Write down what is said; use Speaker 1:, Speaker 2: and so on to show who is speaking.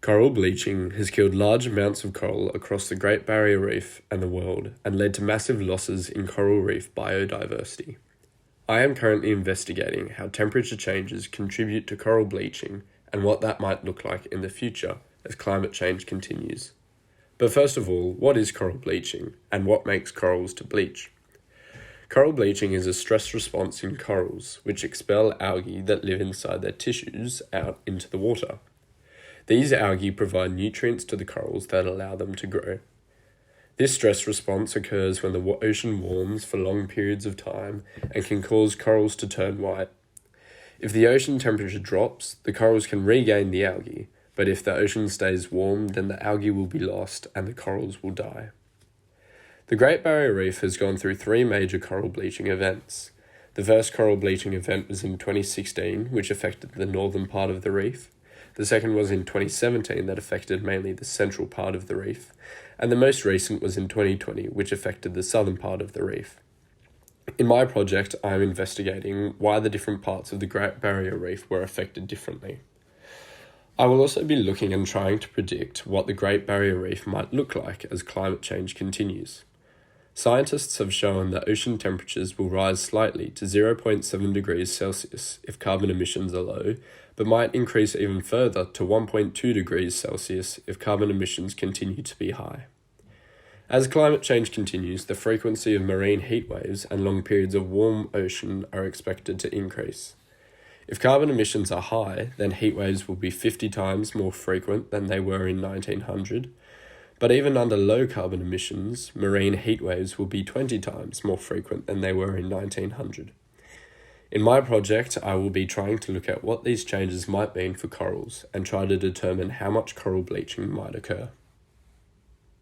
Speaker 1: Coral bleaching has killed large amounts of coral across the Great Barrier Reef and the world and led to massive losses in coral reef biodiversity. I am currently investigating how temperature changes contribute to coral bleaching and what that might look like in the future as climate change continues. But first of all, what is coral bleaching and what makes corals to bleach? Coral bleaching is a stress response in corals which expel algae that live inside their tissues out into the water. These algae provide nutrients to the corals that allow them to grow. This stress response occurs when the ocean warms for long periods of time and can cause corals to turn white. If the ocean temperature drops, the corals can regain the algae, but if the ocean stays warm, then the algae will be lost and the corals will die. The Great Barrier Reef has gone through 3 major coral bleaching events. The first coral bleaching event was in 2016, which affected the northern part of the reef. The second was in 2017 that affected mainly the central part of the reef, and the most recent was in 2020, which affected the southern part of the reef. In my project, I am investigating why the different parts of the Great Barrier Reef were affected differently. I will also be looking and trying to predict what the Great Barrier Reef might look like as climate change continues. Scientists have shown that ocean temperatures will rise slightly to 0.7 degrees Celsius if carbon emissions are low, but might increase even further to 1.2 degrees Celsius if carbon emissions continue to be high. As climate change continues, the frequency of marine heat waves and long periods of warm ocean are expected to increase. If carbon emissions are high, then heat waves will be 50 times more frequent than they were in 1900, but even under low carbon emissions, marine heat waves will be 20 times more frequent than they were in 1900. In my project, I will be trying to look at what these changes might mean for corals and try to determine how much coral bleaching might occur.